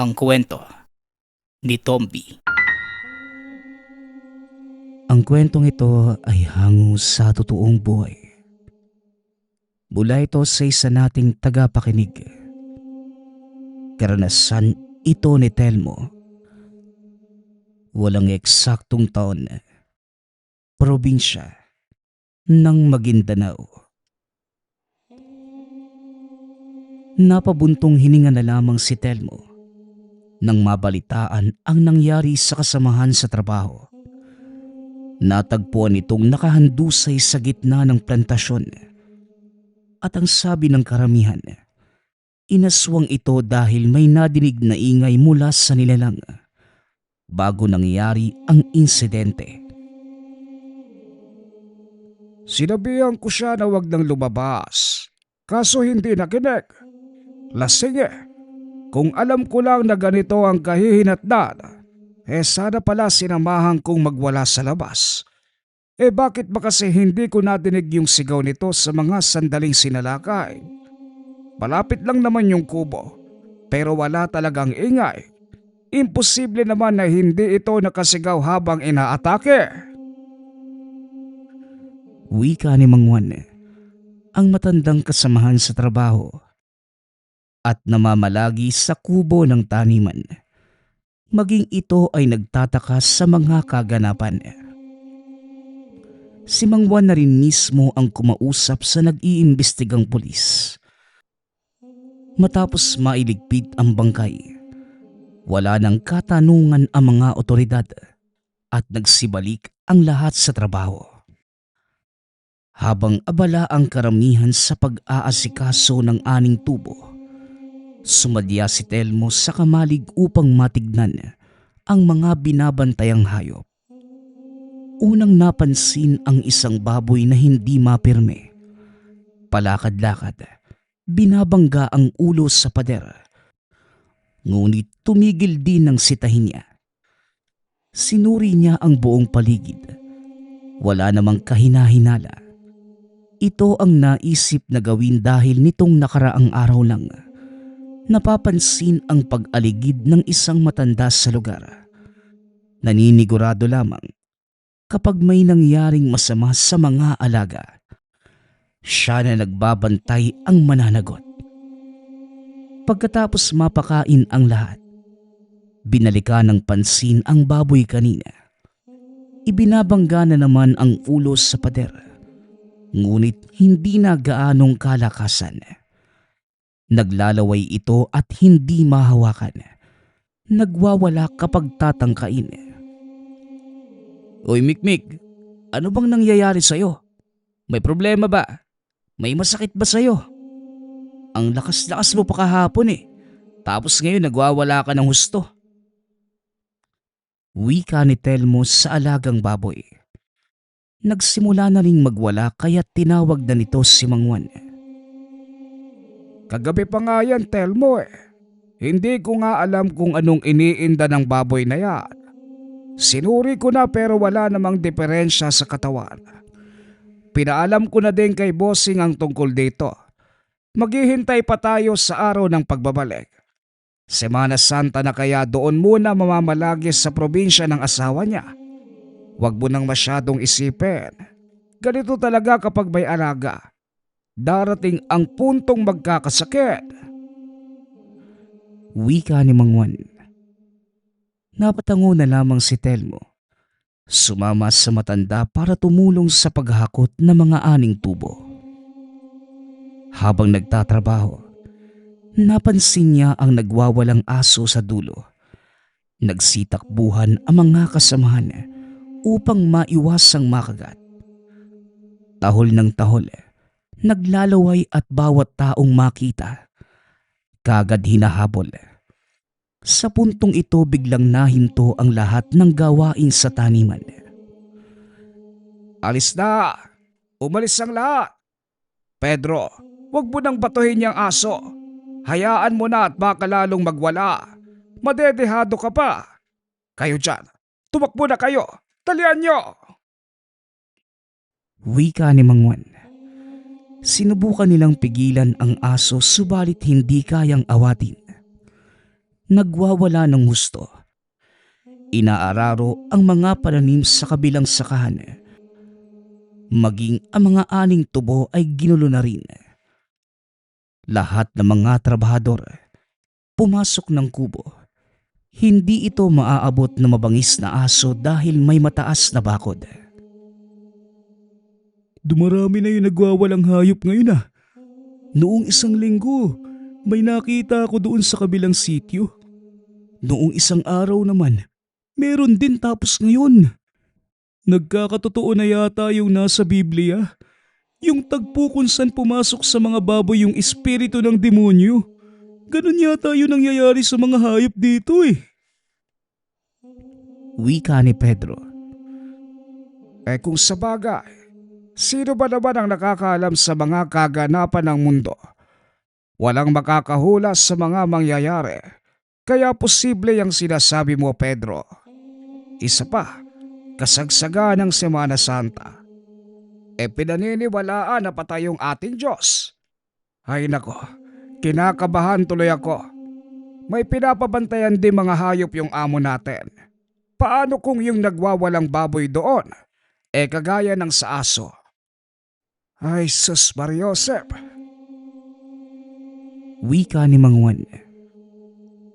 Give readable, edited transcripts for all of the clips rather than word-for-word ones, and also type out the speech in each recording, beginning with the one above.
Ang kwento ni Tomby. Ang kwentong ito ay hango sa totoong buhay. Mula ito sa isa nating tagapakinig. Karanasan ito ni Telmo. Walang eksaktong taon. Probinsya ng Maguindanao. Napabuntong hininga na lamang si Telmo nang mabalitaan ang nangyari sa kasamahan sa trabaho. Natagpuan itong nakahandusay sa gitna ng plantasyon. At ang sabi ng karamihan, inaswang ito dahil may nadinig na ingay mula sa nilalang bago nangyari ang insidente. Sinabihan ko siya na wag nang lumabas, kaso hindi nakinig. Lasing eh. Kung alam ko lang na ganito ang kahihinatnan, sana pala sinamahan kong magwala sa labas. Bakit ba kasi hindi ko nadinig yung sigaw nito sa mga sandaling sinalakay? Malapit lang naman yung kubo, pero wala talagang ingay. Imposible naman na hindi ito nakasigaw habang inaatake. Wika ni Mang Juan, ang matandang kasamahan sa trabaho at namamalagi sa kubo ng taniman. Maging ito ay nagtataka sa mga kaganapan. Si Mang Juan na rin mismo ang kumausap sa nag-iimbestigang pulis. Matapos mailigpit ang bangkay, wala nang katanungan ang mga otoridad at nagsibalik ang lahat sa trabaho. Habang abala ang karamihan sa pag-aasikaso ng aning tubo, sumadya si Telmo sa kamalig upang matignan ang mga binabantayang hayop. Unang napansin ang isang baboy na hindi mapirme. Palakad-lakad, binabangga ang ulo sa pader. Ngunit tumigil din ang sitahin niya. Sinuri niya ang buong paligid. Wala namang kahinahinala. Ito ang naisip na gawin dahil nitong nakaraang araw lang napapansin ang pag-aligid ng isang matanda sa lugar. Naninigurado lamang kapag may nangyaring masama sa mga alaga. Siya na nagbabantay ang mananagot. Pagkatapos mapakain ang lahat, binalikan ng pansin ang baboy kanina. Ibinabangga na naman ang ulo sa pader, ngunit hindi na gaanong kalakasan. Naglalaway ito at hindi mahawakan. Nagwawala kapag tatangkain. Uy Mikmik, ano bang nangyayari sa'yo? May problema ba? May masakit ba sa'yo? Ang lakas-lakas mo pa kahapon eh. Tapos ngayon nagwawala ka ng husto. Wika ni Telmo sa alagang baboy. Nagsimula na ring magwala kaya tinawag na nito si Mang Juan. Kagabi pa nga yan, Telmo eh. Hindi ko nga alam kung anong iniinda ng baboy na yan. Sinuri ko na pero wala namang diferensya sa katawan. Pinaalam ko na din kay bossing ang tungkol dito. Maghihintay pa tayo sa araw ng pagbabalik. Semana Santa na kaya doon muna mamamalagi sa probinsya ng asawa niya. Huwag mo nang masyadong isipin. Ganito talaga kapag may alaga. Darating ang puntong magkakasakit. Wika ni Mang Juan. Napatango na lamang si Telmo. Sumama sa matanda para tumulong sa paghahakot ng mga aning tubo. Habang nagtatrabaho, napansin niya ang nagwawalang aso sa dulo. Nagsitakbuhan ang mga kasamahan upang maiwasang makagat. Tahol ng tahol, naglalaway at bawat taong makita, kagad hinahabol. Sa puntong ito biglang nahinto ang lahat ng gawain sa taniman. Alis na! Umalis ang lahat! Pedro, huwag mo nang batuhin niyang aso. Hayaan mo na at baka lalong magwala. Madedehado ka pa. Kayo dyan, tumakbo na kayo. Talian niyo! Wika ni Mang Juan. Sinubukan nilang pigilan ang aso subalit hindi kayang awatin. nagwawala ng husto. Inaararo ang mga pananim sa kabilang sakahan. Maging ang mga aning tubo ay ginulo na rin. Lahat ng mga trabahador pumasok ng kubo. Hindi ito maaabot na mabangis na aso dahil may mataas na bakod. Dumarami na yung nagwawalang hayop ngayon ah. Noong isang linggo, may nakita ako doon sa kabilang sityo. Noong isang araw naman, meron din tapos ngayon. Nagkakatotoo na yata yung nasa Biblia. Yung tagpo kung saan pumasok sa mga baboy yung espiritu ng demonyo. Ganun yata yung nangyayari sa mga hayop dito eh. Wika ni Pedro. Kung sa bagay, sino ba naman ang nakakaalam sa mga kaganapan ng mundo? Walang makakahula sa mga mangyayari. Kaya posible yung sinasabi mo, Pedro. Isa pa, kasagsaga ng Semana Santa. Pinaniniwalaan na patay yung ating Diyos. Ay nako, kinakabahan tuloy ako. May pinapabantayan din mga hayop yung amo natin. Paano kung yung nagwawalang baboy doon, kagaya ng sa aso? Ay sus Mariosep. Wika ni Mang Juan.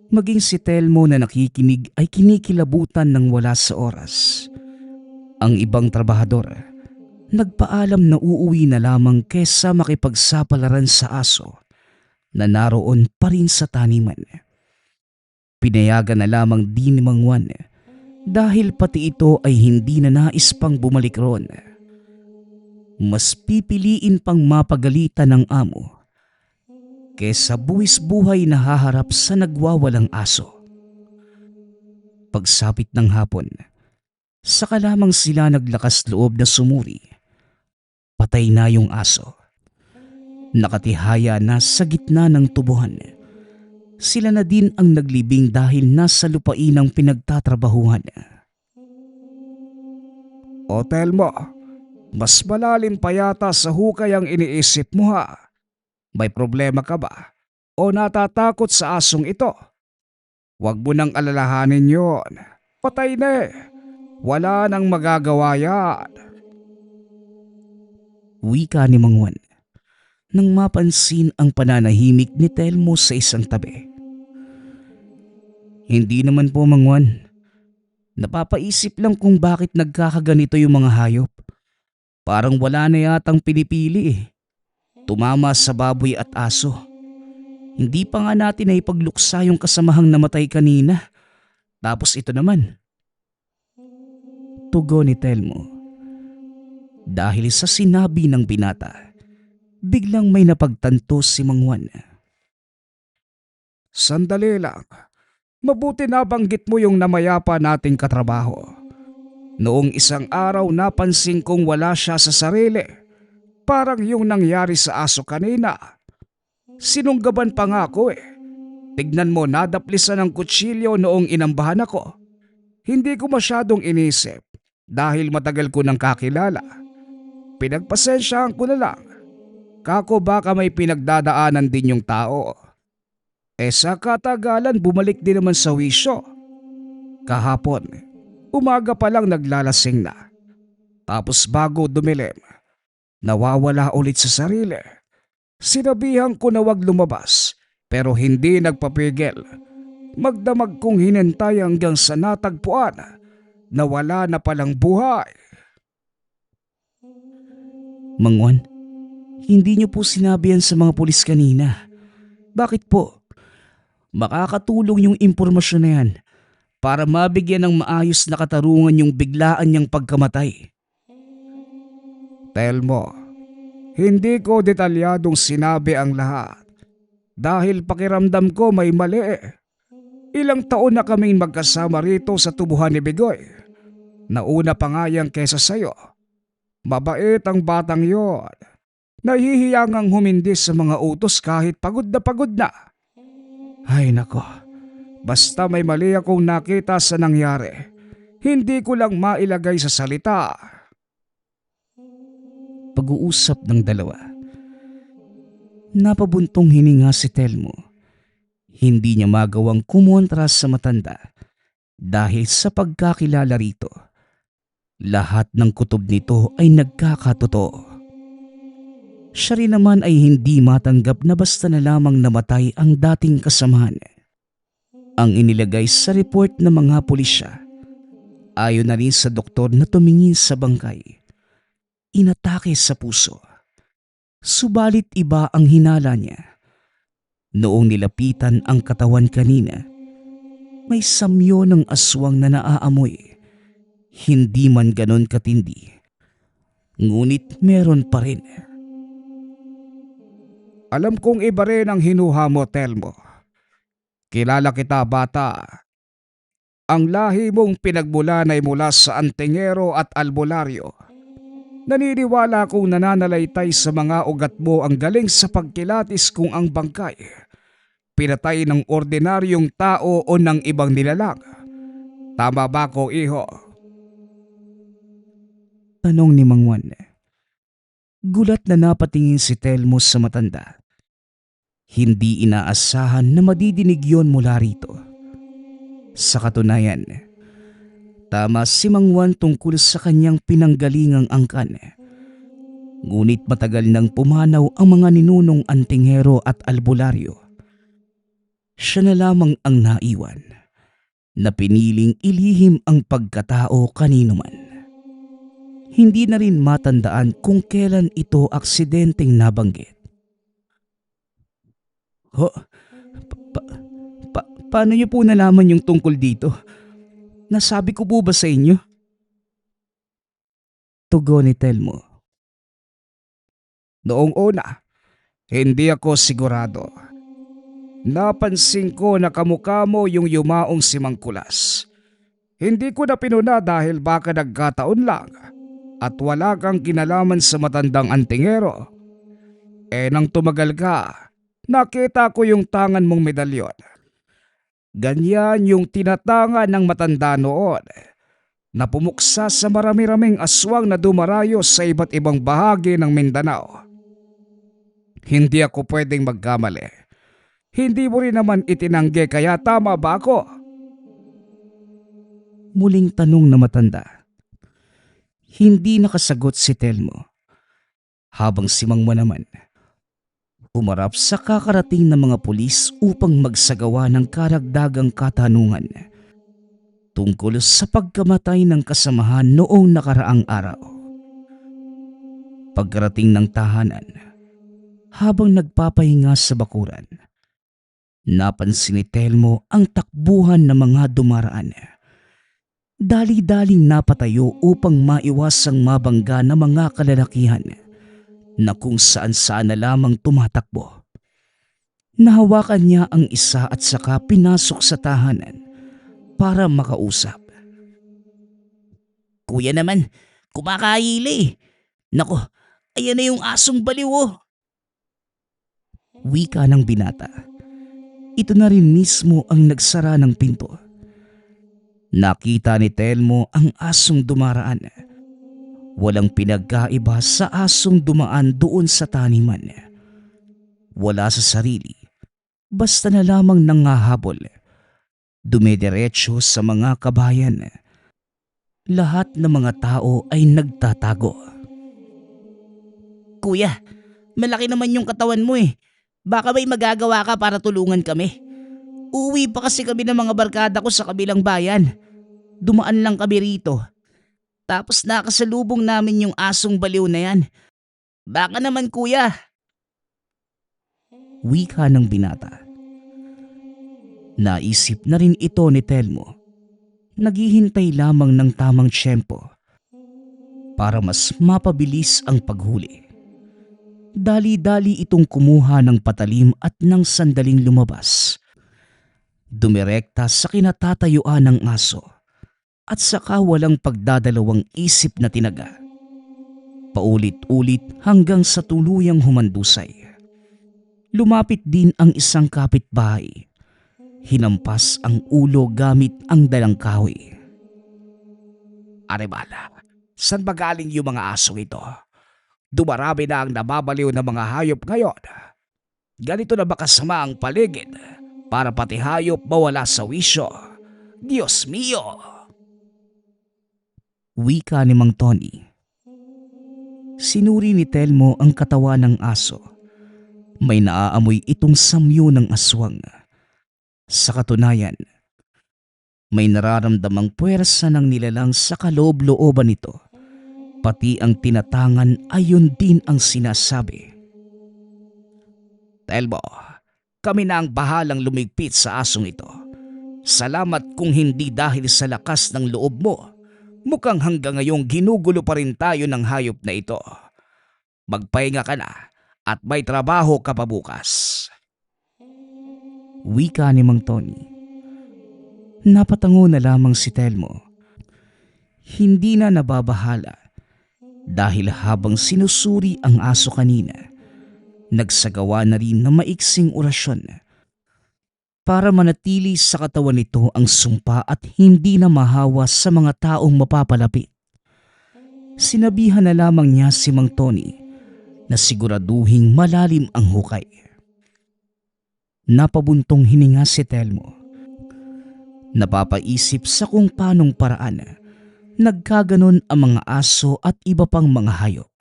Maging si Telmo na nakikinig ay kinikilabutan ng wala sa oras. Ang ibang trabahador, nagpaalam na uuwi na lamang kesa makipagsapalaran sa aso na naroon pa rin sa taniman. Pinayagan na lamang din ni Mang Juan dahil pati ito ay hindi na nais pang bumalik roon. Mas pipiliin pang mapagalitan ng amo kesa buwis buhay na haharap sa nagwawalang aso. Pagsapit ng hapon, saka lamang sila naglakas loob na sumuri. Patay na yung aso. Nakatihaya na sa gitna ng tubuhan. Sila na din ang naglibing dahil nasa lupain ang pinagtatrabahuhan. O Telmo, mas malalim pa yata sa hukay ang iniisip mo ha. May problema ka ba? O natatakot sa asong ito? Huwag mo nang alalahanin yon. Patay na eh. Wala nang magagawa yan. Wika ni Mang Juan nang mapansin ang pananahimik ni Telmo sa isang tabi. Hindi naman po, Mang Juan. Napapaisip lang kung bakit nagkakaganito yung mga hayop. Parang wala na yatang pinipili eh. Tumama sa baboy at aso. Hindi pa nga natin na ipagluksa yung kasamahang namatay kanina. Tapos ito naman. Tugon ni Telmo. Dahil sa sinabi ng binata, biglang may napagtanto si Mang Juan. Sandali lang. Mabuti nabanggit mo yung namayapa nating katrabaho. Noong isang araw napansin kong wala siya sa sarili. Parang yung nangyari sa aso kanina. Sinunggaban pa nga ako eh. Tignan mo, nadaplisan ng kutsilyo noong inambahan ako. Hindi ko masyadong inisip dahil matagal ko nang kakilala. Pinagpasensyahan ko na lang. Kako baka may pinagdadaanan din yung tao. Sa katagalan bumalik din naman sa wisyo. Kahapon, umaga pa lang naglalasing na. Tapos bago dumilim, nawawala ulit sa sarili. Sinabihan ko na wag lumabas pero hindi nagpapigil. Magdamag kong hinintay hanggang sa natagpuan na wala na palang buhay. Mang Juan, hindi niyo po sinabi yan sa mga pulis kanina. Bakit po? Makakatulong yung impormasyon na yan para mabigyan ng maayos na katarungan yung biglaan niyang pagkamatay. Telmo, hindi ko detalyadong sinabi ang lahat dahil pakiramdam ko may mali. Ilang taon na kaming magkasama rito sa tubuhan ni Bigoy. Nauna pa nga yan kesa sayo. Mabait ang batang yon. Nahihiyangang humindi sa mga utos kahit pagod na. Ay nako, basta may mali akong nakita sa nangyari. Hindi ko lang mailagay sa salita. Pag-uusap ng dalawa. Napabuntong hininga si Telmo. Hindi niya magawang kumontra sa matanda dahil sa pagkakilala rito. Lahat ng kutob nito ay nagkakatotoo. Siya rin naman ay hindi matanggap na basta na lamang namatay ang dating kasamahan. Ang inilagay sa report ng mga pulisya, ayon na rin sa doktor na tumingin sa bangkay, inatake sa puso. Subalit iba ang hinala niya. Noong nilapitan ang katawan kanina, may samyo ng aswang na naaamoy. Hindi man ganon katindi, ngunit meron pa rin. Alam kong iba rin ang hinuha mo, Telmo. Kilala kita, bata. Ang lahi mong pinagmulan ay mula sa Antingero at Albularyo. Naniniwala kong nananalaytay sa mga ugat mo ang galing sa pagkilatis kung ang bangkay pinatay ng ordinaryong tao o ng ibang nilalang. Tama ba ko, iho? Tanong ni Mang Juan. Gulat na napatingin si Telmo sa matanda. Hindi inaasahan na madidinig yon mula rito. Sa katunayan, tama si Mang Juan tungkol sa kanyang pinanggalingang angkan. Ngunit matagal nang pumanaw ang mga ninunong Antingero at Albularyo. Siya na lamang ang naiwan na piniling ilihim ang pagkatao kanino man. Hindi na rin matandaan kung kailan ito aksidenteng nabanggit. Ho? Paano niyo po nalaman yung tungkol dito? Nasabi ko po ba sa inyo? Tugon ni Telmo. Noong una, hindi ako sigurado. Napansin ko na kamukha mo yung yumaong si Mangkulas. Hindi ko na pinuna dahil baka nagkataon lang at wala kang kinalaman sa matandang Antingero. Nang tumagal ka, nakita ko yung tangan mong medalyon. Ganyan yung tinatanga ng matanda noon na pumuksa sa marami-raming aswang na dumarayo sa iba't ibang bahagi ng Mindanao. Hindi ako pwedeng magkamali. Hindi mo rin naman itinanggi kaya tama ba ako? Muling tanong na matanda. Hindi nakasagot si Telmo. Habang si Mang Juan naman, umarap sa kakarating ng mga pulis upang magsagawa ng karagdagang katanungan tungkol sa pagkamatay ng kasamahan noong nakaraang araw. Pagkarating ng tahanan, habang nagpapahinga sa bakuran, napansin ni Telmo ang takbuhan ng mga dumaraan. Dali-daling napatayo upang maiwasang mabangga ng mga kalalakihan na kung saan-saan na lamang tumatakbo. Nahawakan niya ang isa at saka pinasok sa tahanan para makausap. Kuya naman, kumakaili. Nako, ayan na yung asong baliw oh. Wika ng binata. Ito na rin mismo ang nagsara ng pinto. Nakita ni Telmo ang asong dumaraan. Walang pinagkaiba sa asong dumaan doon sa taniman. Wala sa sarili, basta na lamang nangahabol. Dumidiretso sa mga kabayan. Lahat ng mga tao ay nagtatago. Kuya, malaki naman yung katawan mo eh. Baka may magagawa ka para tulungan kami. Uwi pa kasi kami ng mga barkada ko sa kabilang bayan. Dumaan lang kami rito. Tapos nakasalubong namin yung asong baliw na yan. Baka naman kuya. Wika ng binata. Naisip na rin ito ni Telmo. Naghihintay lamang ng tamang tiyempo para mas mapabilis ang paghuli. Dali-dali itong kumuha ng patalim at ng sandaling lumabas. Dumirekta sa kinatatayuan ng aso at saka walang pagdadalawang isip na tinaga. Paulit-ulit hanggang sa tuluyang humandusay. Lumapit din ang isang kapitbahay. Hinampas ang ulo gamit ang dalang kahoy. Arebala, saan ba galing yung mga aso ito? Dumarami na ang nababaliw na mga hayop ngayon. Ganito na ba kasama ang paligid para pati hayop mawala sa wisyo. Diyos mio! Wika ni Mang Tony. Sinuri ni Telmo ang katawan ng aso. May naaamoy itong samyo ng aswang. Sa katunayan, may nararamdamang puwersa ng nilalang sa kaloob-looban nito. Pati ang tinatangan ayon din ang sinasabi. Telmo, kami na ang bahalang lumigpit sa asong ito. Salamat kung hindi dahil sa lakas ng loob mo. Mukhang hanggang ngayong ginugulo pa rin tayo ng hayop na ito. Magpahinga ka na at may trabaho ka pa bukas. Wika ni Mang Tony. Napatango na lamang si Telmo. Hindi na nababahala dahil habang sinusuri ang aso kanina, nagsagawa na rin ng maiksing orasyon para manatili sa katawan nito ang sumpa at hindi na mahawa sa mga taong mapapalapit. Sinabihan na lamang niya si Mang Tony na siguraduhing malalim ang hukay. Napabuntong hininga si Telmo. Napapaisip sa kung paanong paraan nagkaganon ang mga aso at iba pang mga hayop.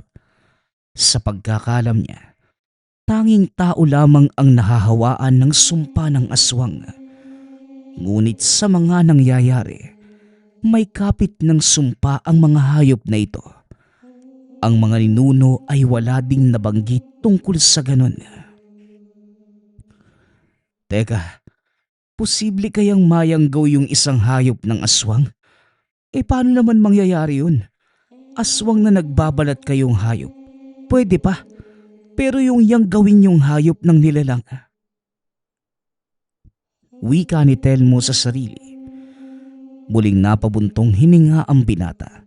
Sa pagkakalam niya, tanging tao lamang ang nahahawaan ng sumpa ng aswang. Ngunit sa mga nangyayari, may kapit ng sumpa ang mga hayop na ito. Ang mga ninuno ay wala ding nabanggit tungkol sa ganon. Teka, posible kayang mayanggaw yung isang hayop ng aswang? Paano naman mangyayari yun? Aswang na nagbabalat kayong hayop. Pwede pa. Pero yung gawin yung hayop ng nilalang. Wika ni Telmo sa sarili. Muling napabuntong hininga ang binata.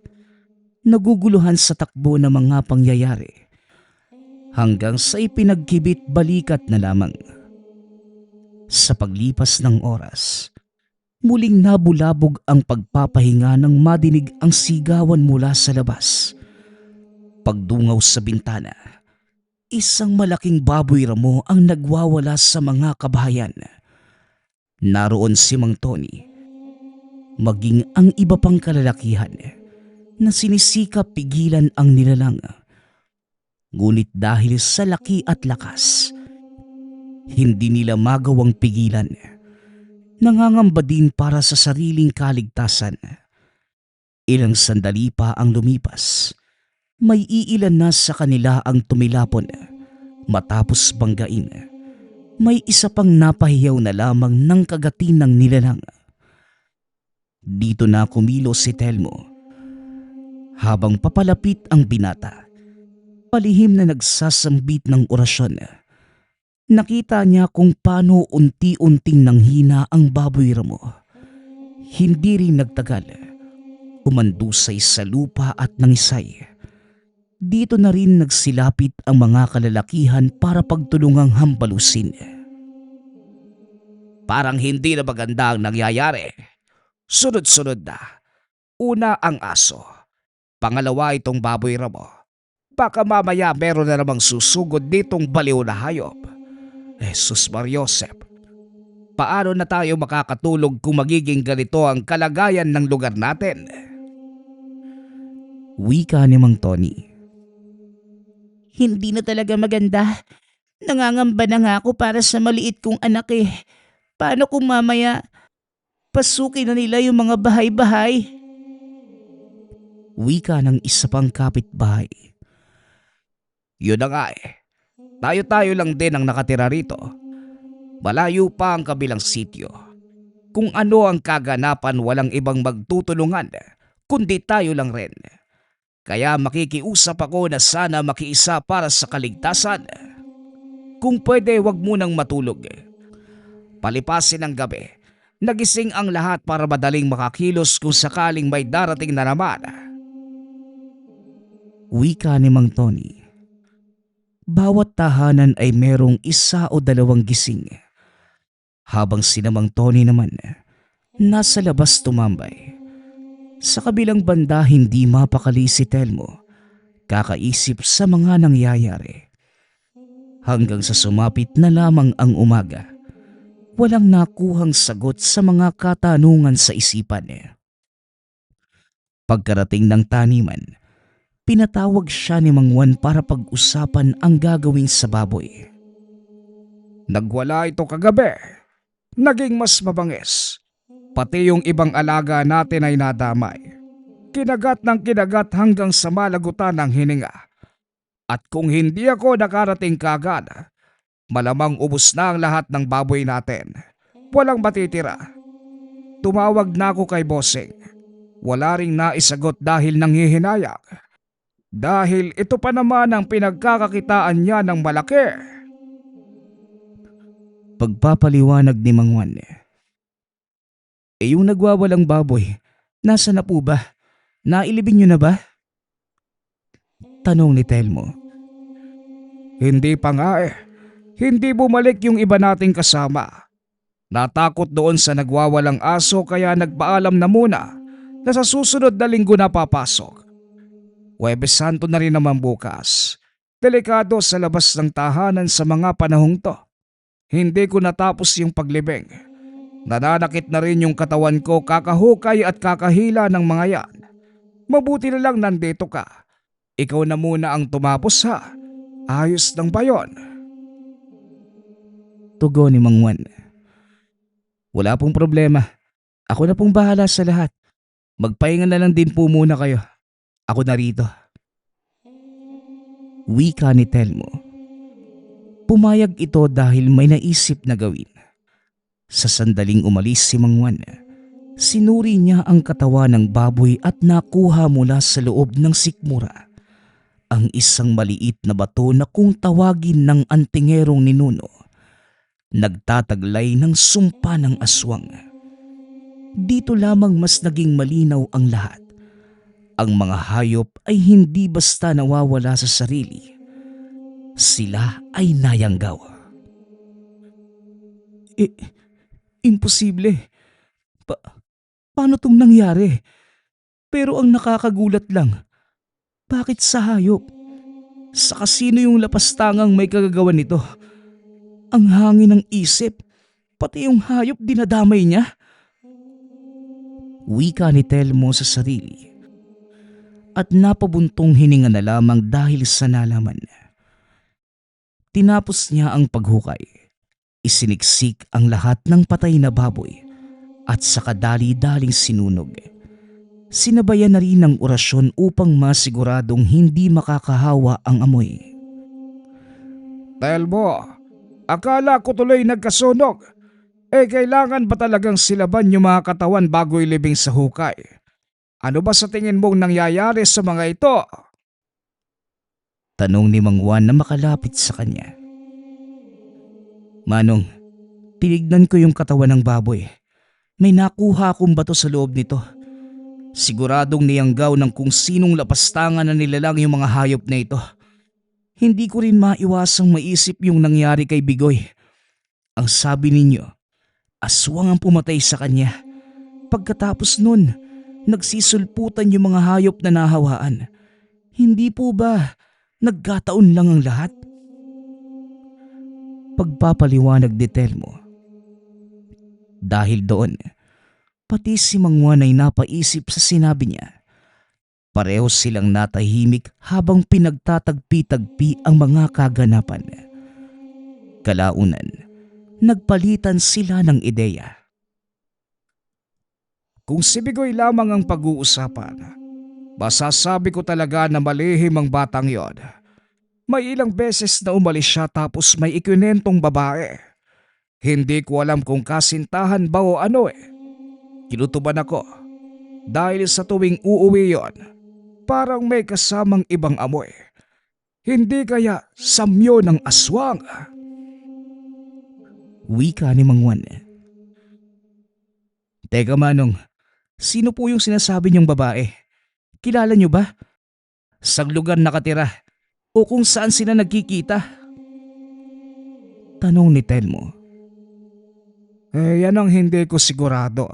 Naguguluhan sa takbo ng mga pangyayari. Hanggang sa ipinagkibit balikat na lamang. Sa paglipas ng oras, muling nabulabog ang pagpapahinga nang madinig ang sigawan mula sa labas. Pagdungaw sa bintana, isang malaking baboy ramo ang nagwawala sa mga kabahayan. Naroon si Mang Tony, maging ang iba pang kalalakihan na sinisikap pigilan ang nilalang. Ngunit dahil sa laki at lakas, hindi nila magawang pigilan. Nangangamba din para sa sariling kaligtasan. Ilang sandali pa ang lumipas. May iilan na sa kanila ang tumilapon. Matapos banggain, may isa pang napahiyaw na lamang ng kagatin ng nilalang. Dito na kumilos si Telmo. Habang papalapit ang binata, palihim na nagsasambit ng orasyon. Nakita niya kung paano unti-unting nanghina ang baboy ramo. Hindi rin nagtagal. Umandusay sa lupa at nangisay. Dito na rin nagsilapit ang mga kalalakihan para pagtulungang hambalusin. Parang hindi na maganda ang nangyayari. Sunod-sunod na. Una ang aso. Pangalawa itong baboy ramo. Baka mamaya meron na namang susugod ditong baliw na hayop. Jesus Mariosep, paano na tayo makakatulog kung magiging ganito ang kalagayan ng lugar natin? Wika ni Mang Tony. Hindi na talaga maganda. Nangangamba na nga ako para sa maliit kong anak eh. Paano kung mamaya pasukin na nila yung mga bahay-bahay? Wika ng isa pang kapitbahay. Yun na nga eh. Tayo-tayo lang din ang nakatira rito. Malayo pa ang kabilang sityo. Kung ano ang kaganapan, walang ibang magtutulungan, kundi tayo lang rin. Kaya makikiusap ako na sana makiisa para sa kaligtasan. Kung pwede, wag munang matulog. Palipasin ang gabi. Nagising ang lahat para madaling makakilos kung sakaling may darating na naman. Wika ni Mang Tony. Bawat tahanan ay merong isa o dalawang gising. Habang si Mang Tony naman, nasa labas tumambay. Sa kabilang banda hindi mapakali si Telmo, kakaisip sa mga nangyayari. Hanggang sa sumapit na lamang ang umaga, walang nakuhang sagot sa mga katanungan sa isipan. Pagkarating ng taniman, pinatawag siya ni Mang Juan para pag-usapan ang gagawin sa baboy. Nagwala ito kagabi. Naging mas mabangis. Pati yung ibang alaga natin ay nadamay. Kinagat ng kinagat hanggang sa malagutan ng hininga. At kung hindi ako nakarating kagad, malamang ubos na ang lahat ng baboy natin. Walang matitira. Tumawag na ako kay Bossing. Wala ring naisagot dahil nanghihinayang. Dahil ito pa naman ang pinagkakakitaan niya ng malaki. Pagpapaliwanag ni Mang Juan. Yung nagwawalang baboy, nasa na po ba? Nailibing niyo na ba? Tanong ni Telmo. Hindi pa nga eh. Hindi bumalik yung iba nating kasama. Natakot doon sa nagwawalang aso kaya nagpaalam na muna na sa susunod na linggo na papasok. Huwebes Santo na rin naman bukas. Delikado sa labas ng tahanan sa mga panahong to. Hindi ko natapos yung paglibing. Nananakit na rin yung katawan ko kakahukay at kakahila ng mga yan. Mabuti na lang nandito ka. Ikaw na muna ang tumapos ha. Ayos lang ba yun? Tugon ni Mang Juan. Wala pong problema. Ako na pong bahala sa lahat. Magpahinga na lang din po muna kayo. Ako na rito. Wika ni Telmo. Pumayag ito dahil may naisip na gawin. Sa sandaling umalis si Mang Juan, sinuri niya ang katawan ng baboy at nakuha mula sa loob ng sikmura ang isang maliit na bato na kung tawagin ng antingerong ni Nuno, nagtataglay ng sumpa ng aswang. Dito lamang mas naging malinaw ang lahat. Ang mga hayop ay hindi basta nawawala sa sarili. Sila ay nayanggaw. Imposible. Paano tong nangyari? Pero ang nakakagulat lang, bakit sa hayop? Sa kasino yung lapastangang may kagagawan nito? Ang hangin ng isip, pati yung hayop dinadamay niya. Wika ni Telmo sa sarili. At napabuntong hininga na lamang dahil sa nalaman. Tinapos niya ang paghukay. Isiniksik ang lahat ng patay na baboy at saka dali-daling sinunog. Sinabayan na rin ng orasyon upang masiguradong hindi makakahawa ang amoy. Telmo, akala ko tuloy nagkasunog. Kailangan ba talagang silaban yung mga katawan bago ilibing sa hukay? Ano ba sa tingin mong nangyayari sa mga ito? Tanong ni Mang Juan na makalapit sa kanya. Manong, tinignan ko yung katawan ng baboy. May nakuha akong bato sa loob nito. Siguradong niyanggaw ng kung sinong lapastangan na nilalang yung mga hayop na ito. Hindi ko rin maiwasang maisip yung nangyari kay Bigoy. Ang sabi ninyo, aswang ang pumatay sa kanya. Pagkatapos nun, nagsisulputan yung mga hayop na nahawaan. Hindi po ba nagkataon lang ang lahat? Pagpapaliwanag ni Telmo. Dahil doon, pati si Mang Juan ay napaisip sa sinabi niya. Pareho silang natahimik habang pinagtatagpi-tagpi ang mga kaganapan. Kalaunan, nagpalitan sila ng ideya. Kung si Bigoy lamang ang pag-uusapan, masasabi ko talaga na malihim ang batang yon. May ilang beses na umalis siya tapos may ikwinentong babae. Hindi ko alam kung kasintahan ba o ano eh. Kinutuban ako dahil sa tuwing uuwi yon, parang may kasamang ibang amoy. Hindi kaya samyo ng aswang? Wika ni Mang Juan. Teka Manong, sino po yung sinasabi niyong babae? Kilala niyo ba? Sa lugar nakatira o kung saan sila nagkikita? Tanong ni Telmo. Yan ang hindi ko sigurado.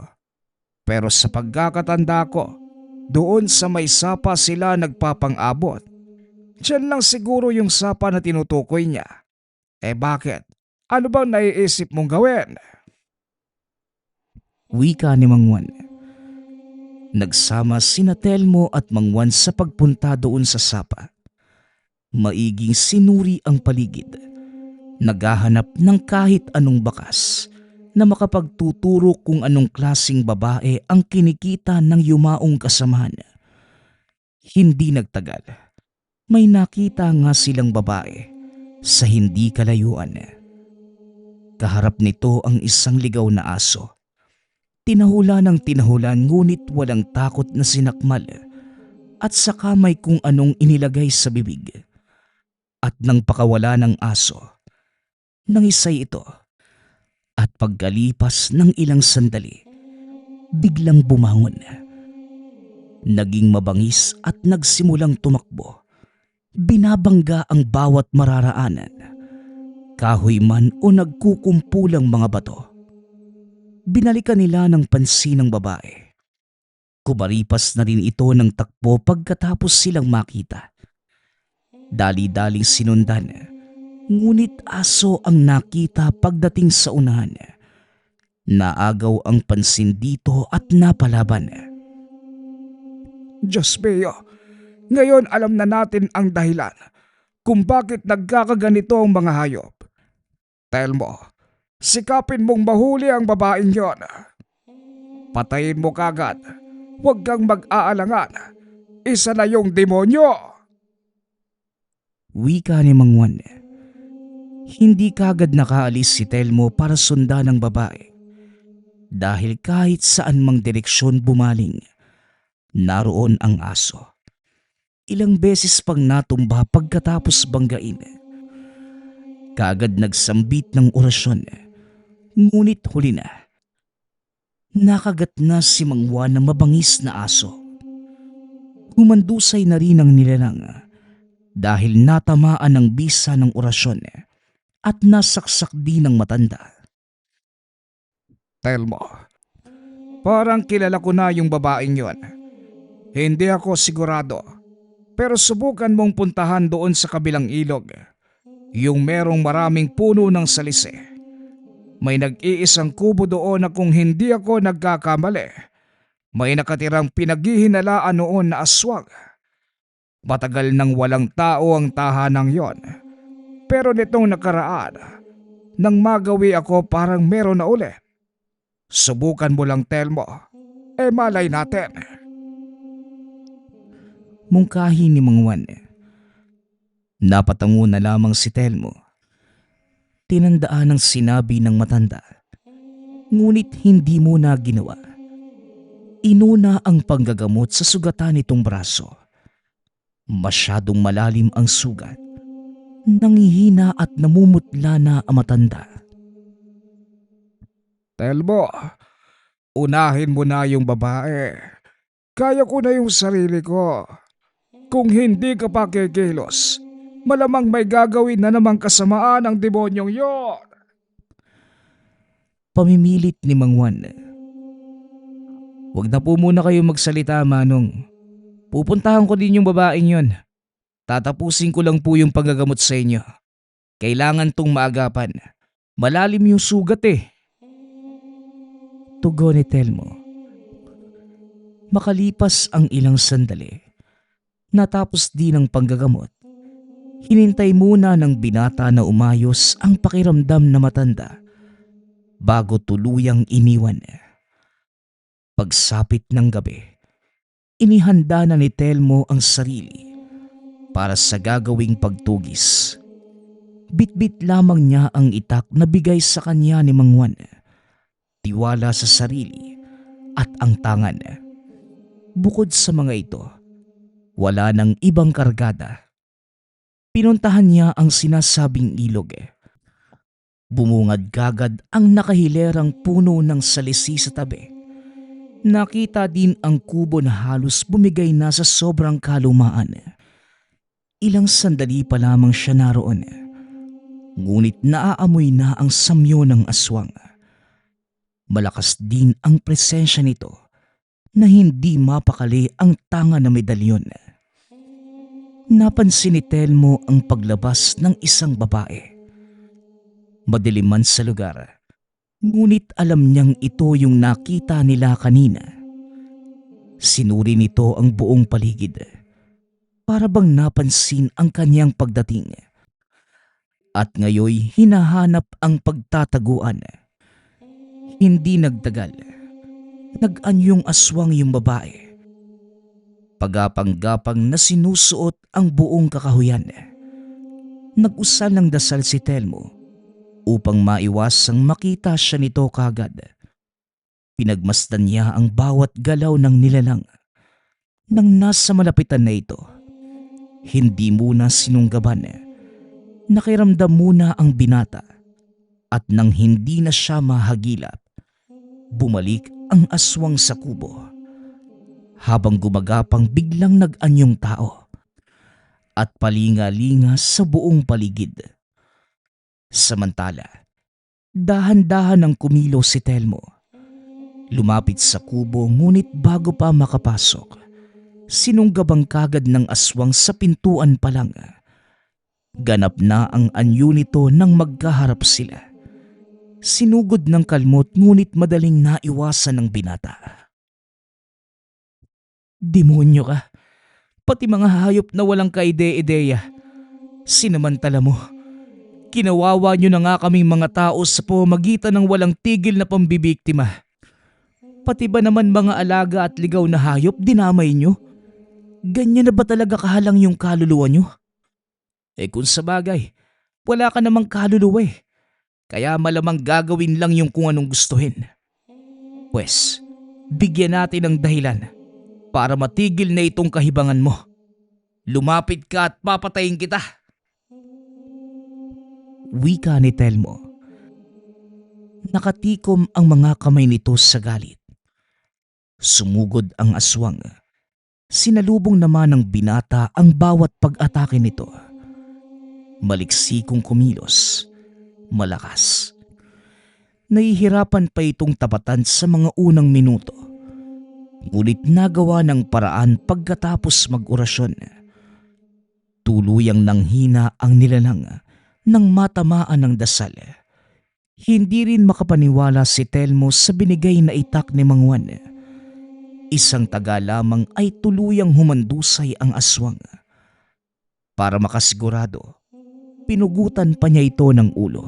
Pero sa pagkakatanda ko, doon sa may sapa sila nagpapang-abot. Diyan lang siguro yung sapa na tinutukoy niya. Bakit? Ano bang naiisip mong gawin? Wika ni Mang Juan. Nagsama sina Telmo at Mang Juan sa pagpunta doon sa sapa. Maiging sinuri ang paligid. Naghahanap ng kahit anong bakas na makapagtuturo kung anong klasing babae ang kinikita ng yumaong kasamahan. Hindi nagtagal. May nakita nga silang babae sa hindi kalayuan. Kaharap nito ang isang ligaw na aso. Tinahula ng tinahulan ngunit walang takot na sinakmal at saka may kung anong inilagay sa bibig. At nang pakawala ng aso, nangisay ito. At pagkalipas ng ilang sandali, biglang bumangon. Naging mabangis at nagsimulang tumakbo. Binabangga ang bawat mararaanan. Kahoy man o nagkukumpulang mga bato. Binalikan nila ng pansin ng babae. Kumaripas na rin ito ng takbo pagkatapos silang makita. Dali-daling sinundan, ngunit aso ang nakita pagdating sa unahan. Naagaw ang pansin dito at napalaban. Diyos mio, ngayon alam na natin ang dahilan kung bakit nagkakaganito ang mga hayop. Telmo, sikapin mong mahuli ang babaeng yon. Patayin mo kagad, huwag kang mag-aalangan. Isa na yung demonyo. Wika ni Mang Juan. Hindi kagad nakaalis si Telmo para sundan ang babae. Dahil kahit saan mang direksyon bumaling, naroon ang aso. Ilang beses pang natumba pagkatapos banggain. Kagad nagsambit ng orasyon, ngunit huli na. Nakagat na si Mang Juan ng mabangis na aso. Humandusay na rin ang nilalang dahil natamaan ng bisa ng orasyon at nasaksak din ng matanda. Telmo, parang kilala ko na yung babaeng yon. Hindi ako sigurado, pero subukan mong puntahan doon sa kabilang ilog. Yung merong maraming puno ng salise. May nag-iisang kubo doon na kung hindi ako nagkakamali, may nakatirang pinaghihinalaan noon na aswang. Matagal nang walang tao ang tahanang yon. Pero nitong nakaraan, nang magawi ako parang meron na uli. Subukan mo lang, Telmo. Malay natin. Mungkahi ni Mang Juan. Napatango na lamang si Telmo. Tinandaan ang sinabi ng matanda. Ngunit hindi muna ginawa. Inuna ang panggagamot sa sugatan nitong braso. Masyadong malalim ang sugat. Nangihina at namumutla na ang matanda. Telmo, unahin mo na yung babae. Kaya ko na yung sarili ko. Kung hindi ka pa kikilos, malamang may gagawin na namang kasamaan ang demonyong yon. Pamimilit ni Mang Juan. Huwag na po muna kayo magsalita, Manong. Pupuntahan ko din yung babaeng yon. Tatapusin ko lang po yung panggagamot sa inyo. Kailangan tong maagapan. Malalim yung sugat eh. Tugon ni Telmo. Makalipas ang ilang sandali, natapos din ang panggagamot. Hinintay muna ng binata na umayos ang pakiramdam na matanda bago tuluyang iniwan. Pagsapit ng gabi, inihanda na ni Telmo ang sarili para sa gagawing pagtugis. Bitbit lamang niya ang itak na bigay sa kanya ni Mang Juan. Tiwala sa sarili at ang tangan. Bukod sa mga ito, wala nang ibang kargada. Pinuntahan niya ang sinasabing ilog. Bumungad kagad ang nakahilerang puno ng salisi sa tabi. Nakita din ang kubo na halos bumigay na sa sobrang kalumaan. Ilang sandali pa lamang siya naroon. Ngunit naaamoy na ang samyo ng aswang. Malakas din ang presensya nito na hindi mapakali ang tanga na medalyon. Napansin ni Telmo ang paglabas ng isang babae. Madilim man sa lugar, Ngunit alam niyang ito yung nakita nila kanina. Sinuri nito ang buong paligid. Para bang napansin ang kanyang pagdating. At ngayoy hinahanap ang pagtataguan. Hindi nagtagal. Nag-anyong aswang yung babae. Pagapang-gapang na sinusuot ang buong kakahuyan. Nag-usal ng dasal si Telmo upang maiwasang makita siya nito kagad. Pinagmasdan niya ang bawat galaw ng nilalang. Nang nasa malapitan na ito, hindi muna sinunggaban. Nakiramdam muna ang binata at nang hindi na siya mahagilap, bumalik ang aswang sa kubo. Habang gumagapang biglang nag-anyong tao at palinga-linga sa buong paligid. Samantala, dahan-dahan ang kumilos si Telmo. Lumapit sa kubo ngunit bago pa makapasok, sinunggabang kagad ng aswang sa pintuan pa lang. Ganap na ang anyo nito nang magkaharap sila. Sinugod ng kalmot ngunit madaling naiwasan ng binata. Demonyo ka, pati mga hayop na walang kaide-ideya. Sinamantala mo. Kinawawa nyo na nga kaming mga tao sa pamamagitan ng walang tigil na pambibiktima. Pati ba naman mga alaga at ligaw na hayop dinamay nyo? Ganyan na ba talaga kahalang yung kaluluwa nyo? Kung sa bagay, wala ka namang kaluluwa eh. Kaya malamang gagawin lang yung kung anong gustuhin. Pwes, bigyan natin ng dahilan para matigil na itong kahibangan mo. Lumapit ka at papatayin kita. Wika ni Telmo. Nakatikom ang mga kamay nito sa galit. Sumugod ang aswang. Sinalubong naman ng binata ang bawat pag-atake nito. Maliksikong kumilos. Malakas. Nahihirapan pa itong tapatan sa mga unang minuto. Ngunit nagawa ng paraan pagkatapos mag-orasyon. Tuluyang nanghina ang nilalang nang matamaan ng dasal. Hindi rin makapaniwala si Telmo sa binigay na itak ni Mang Juan. Isang taga lamang ay tuluyang humandusay ang aswang. Para makasigurado, pinugutan pa niya ito ng ulo.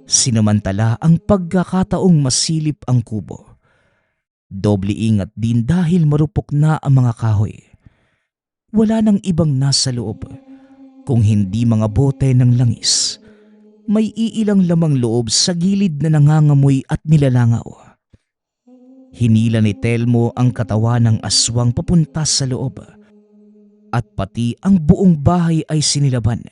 Sinamantala ang pagkakataong masilip ang kubo. Doble ingat din dahil marupok na ang mga kahoy. Wala nang ibang nasa loob kung hindi mga bote ng langis. May iilang lamang loob sa gilid na nangangamoy at nilalangaw. Hinila ni Telmo ang katawan ng aswang papunta sa loob at pati ang buong bahay ay sinilaban.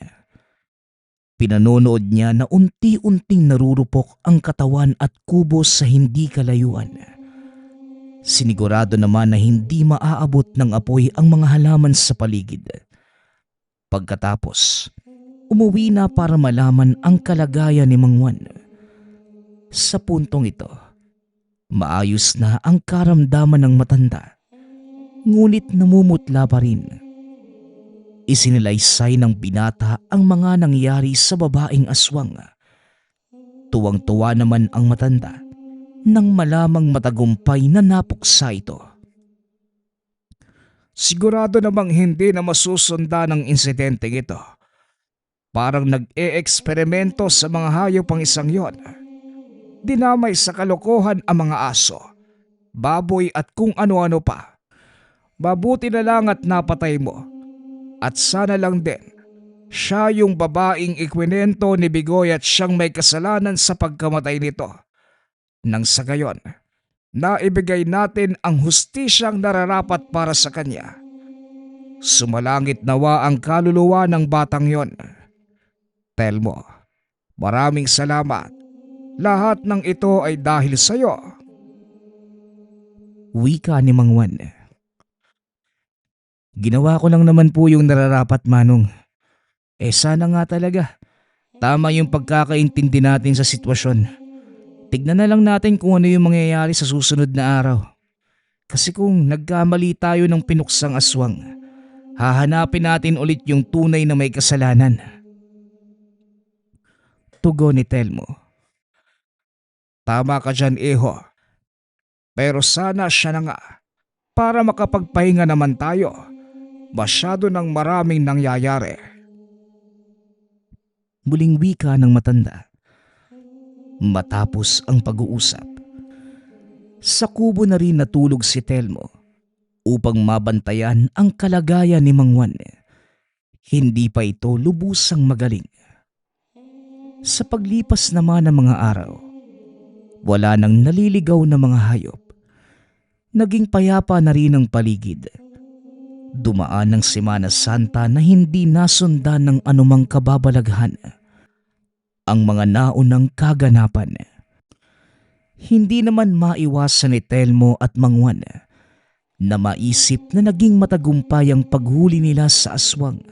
Pinanonood niya na unti-unting narurupok ang katawan at kubo sa hindi kalayuan. Sinigurado naman na hindi maaabot ng apoy ang mga halaman sa paligid. Pagkatapos, umuwi na para malaman ang kalagayan ni Mang Juan. Sa puntong ito, maayos na ang karamdaman ng matanda, ngunit namumutla pa rin. Isinilaysay ng binata ang mga nangyari sa babaeng aswang. Tuwang-tuwa naman ang matanda nang malamang matagumpay na napuksa ito. Sigurado namang hindi na masusundan ng insidenteng ito. Parang nag-e-eksperimento sa mga hayop ang isang yon. Dinamay sa kalokohan ang mga aso, baboy at kung ano-ano pa. Mabuti na lang at napatay mo. At sana lang din, siya yung babaeng ikwinento ni Bigoy at siyang may kasalanan sa pagkamatay nito. Nang sa gayon, naibigay natin ang hustisyang nararapat para sa kanya. Sumalangit nawa ang kaluluwa ng batang yon. Telmo, maraming salamat. Lahat ng ito ay dahil sa iyo. Wika ni Mang Juan. Ginawa ko lang naman po yung nararapat, Manong. Sana nga talaga. Tama yung pagkakaintindi natin sa sitwasyon. Tignan na lang natin kung ano yung mangyayari sa susunod na araw. Kasi kung nagkamali tayo ng pinuksang aswang, hahanapin natin ulit yung tunay na may kasalanan. Tugon ni Telmo. Tama ka dyan, iho. Pero sana siya na nga para makapagpahinga naman tayo. Masyado ng maraming nangyayari. Muling wika ng matanda. Matapos ang pag-uusap, sa kubo na rin natulog si Telmo upang mabantayan ang kalagayan ni Mang Juan. Hindi pa ito lubusang magaling. Sa paglipas naman ng mga araw, wala nang naliligaw na mga hayop. Naging payapa na rin ang paligid. Dumaan ng Semana Santa na hindi nasundan ng anumang kababalaghan ang mga naunang kaganapan. Hindi naman maiwasan ni Telmo at Mang Juan na maisip na naging matagumpay ang paghuli nila sa aswang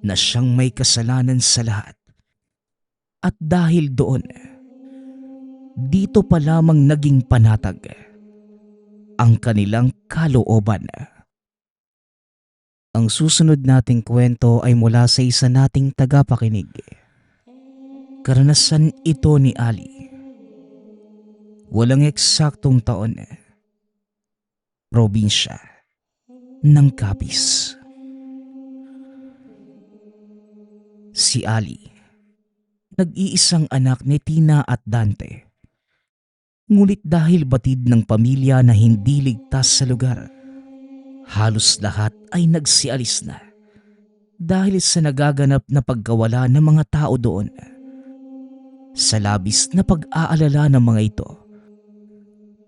na siyang may kasalanan sa lahat. At dahil doon, dito pa lamang naging panatag ang kanilang kalooban. Ang susunod nating kwento ay mula sa isa nating tagapakinig. Karanasan ito ni Ali. Walang eksaktong taon. Probinsya ng Capiz. Si Ali, nag-iisang anak ni Tina at Dante. Ngunit dahil batid ng pamilya na hindi ligtas sa lugar, halos lahat ay nagsialis na dahil sa nagaganap na pagkawala ng mga tao doon. Sa labis na pag-aalala ng mga ito,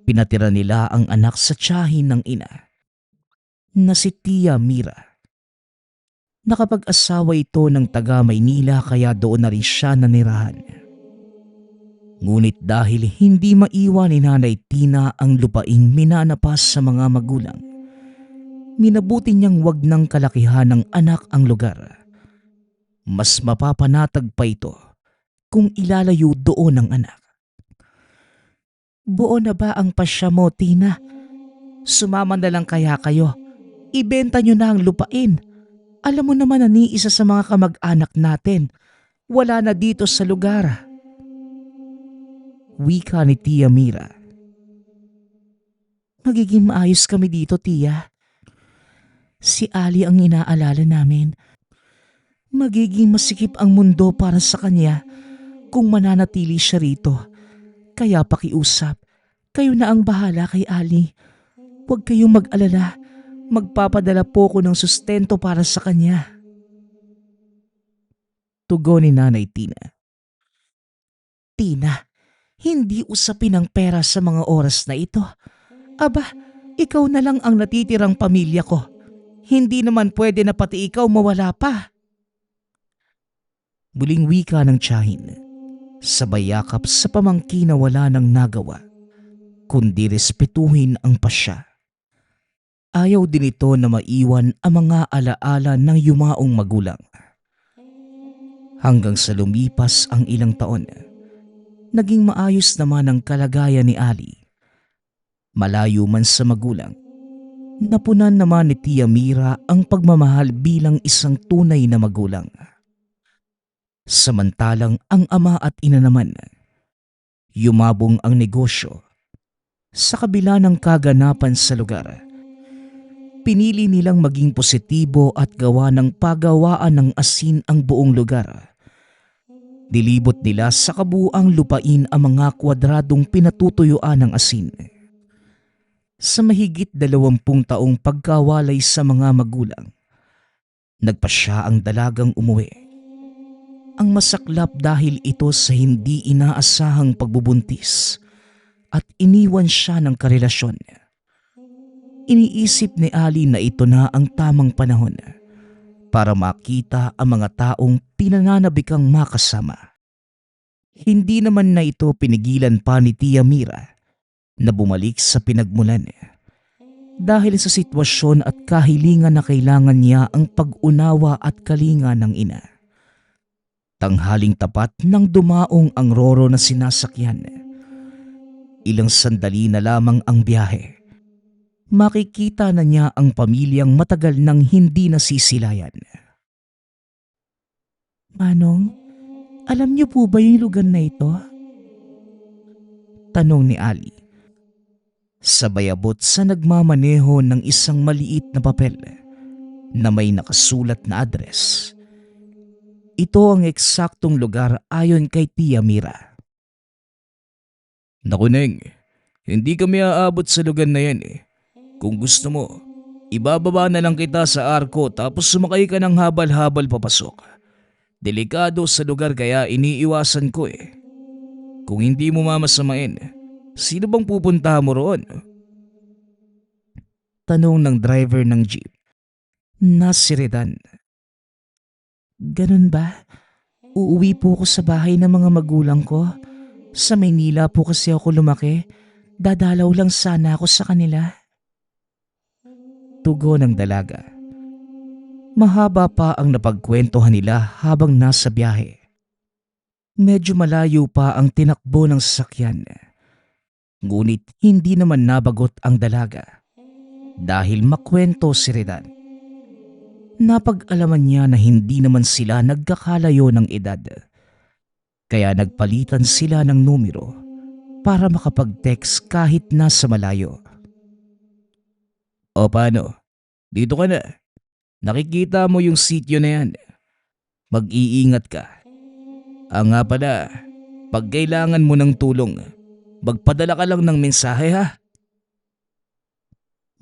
pinatira nila ang anak sa tiyahin ng ina na si Tia Mira. Nakapag-asawa ito ng taga Maynila kaya doon na rin siya nanirahan. Ngunit dahil hindi maiwan ni Nanay Tina ang lupaing minanapas sa mga magulang, minabuti niyang wag ng kalakihan ng anak ang lugar. Mas mapapanatag pa ito kung ilalayo doon ang anak. Buo na ba ang pasya mo, Tina? Sumama na lang kaya kayo. Ibenta nyo na ang lupain. Alam mo naman na ni isa sa mga kamag-anak natin wala na dito sa lugar. Wika ni Tia Mira. Magiging maayos kami dito, Tia. Si Ali ang inaalala namin. Magiging masikip ang mundo para sa kanya kung mananatili siya rito. Kaya pakiusap, kayo na ang bahala kay Ali. Huwag kayong mag-alala. Magpapadala po ko ng sustento para sa kanya. Tugon ni Nanay Tina. Tina, hindi usapin ang pera sa mga oras na ito. Aba, ikaw na lang ang natitirang pamilya ko. Hindi naman pwede na pati ikaw mawala pa. Muling wika ng tiyahin. Sabay yakap sa pamangkin na wala nang nagawa, kundi respetuhin ang pasya. Ayaw din ito na maiwan ang mga alaala ng yumaong magulang. Hanggang sa lumipas ang ilang taon, naging maayos naman ang kalagayan ni Ali. Malayo man sa magulang, napunan naman ni Tia Mira ang pagmamahal bilang isang tunay na magulang. Samantalang ang ama at ina naman, yumabong ang negosyo. Sa kabila ng kaganapan sa lugar, pinili nilang maging positibo at gawa ng pagawaan ng asin ang buong lugar. Dilibot nila sa kabuuang lupain ang mga kwadradong pinatutuyuan ng asin. Sa mahigit 20 taong pagkawalay sa mga magulang, nagpasya ang dalagang umuwi. Ang masaklap dahil ito sa hindi inaasahang pagbubuntis at iniwan siya ng karelasyon. Iniisip ni Ali na ito na ang tamang panahon para makita ang mga taong pinananabikang makasama. Hindi naman na ito pinigilan pa ni Tia Mira na bumalik sa pinagmulan dahil sa sitwasyon at kahilingan na kailangan niya ang pag-unawa at kalinga ng ina. Tanghaling tapat nang dumaong ang roro na sinasakyan. Ilang sandali na lamang ang biyahe. Makikita na niya ang pamilyang matagal nang hindi nasisilayan. Manong, alam niyo po ba yung lugar na ito? Tanong ni Ali. Sabay abot sa nagmamaneho ng isang maliit na papel na may nakasulat na address. Ito ang eksaktong lugar ayon kay Tia Mira. Naku Neng, hindi kami aabot sa lugar na yan eh. Kung gusto mo, ibababa na lang kita sa arko tapos sumakay ka ng habal-habal papasok. Delikado sa lugar kaya iniiwasan ko eh. Kung hindi mo mamasamain, sino bang pupunta mo roon? Tanong ng driver ng jeep na si Redan. Ganun ba? Uuwi po ako sa bahay ng mga magulang ko. Sa Maynila po kasi ako lumaki. Dadalaw lang sana ako sa kanila. Tugon ng dalaga. Mahaba pa ang napagkwentuhan nila habang nasa biyahe. Medyo malayo pa ang tinakbo ng sasakyan. Ngunit hindi naman nabagot ang dalaga dahil makwento si Redan. Napag-alaman niya na hindi naman sila nagkakalayo ng edad. Kaya nagpalitan sila ng numero para makapag-text kahit nasa malayo. O paano? Dito ka na. Nakikita mo yung sityo na yan. Mag-iingat ka. Nga pala, pag kailangan mo ng tulong, magpadala ka lang ng mensahe ha.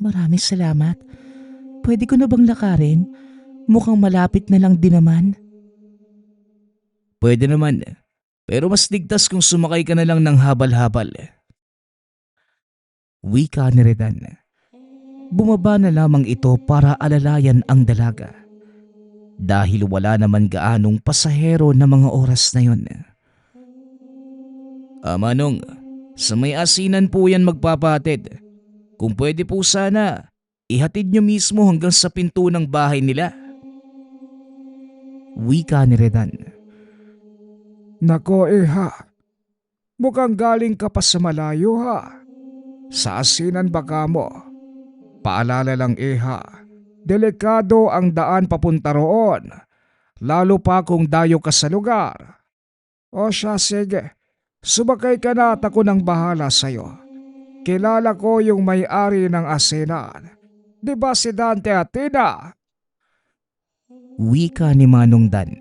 Maraming salamat. Pwede ko na bang lakarin? Mukhang malapit na lang din naman. Pwede naman, pero mas ligtas kung sumakay ka na lang ng habal-habal. Wika ni Redan. Bumaba na lamang ito para alalayan ang dalaga. Dahil wala naman gaanong pasahero na mga oras na yon. Manong, sa may asinan po yan magpapatid. Kung pwede po sana, ihatid nyo mismo hanggang sa pinto ng bahay nila. Wika ni Redan. Nako ha, mukhang galing ka pa sa malayo ha. Sa asinan ba ka mo? Paalala lang ha, delikado ang daan papunta roon. Lalo pa kung dayo ka sa lugar. O siya sige, sumakay ka na at ako nang bahala sa'yo. Kilala ko yung may-ari ng asinan. Di ba si Dante Atina? Wika ni Manong Dan.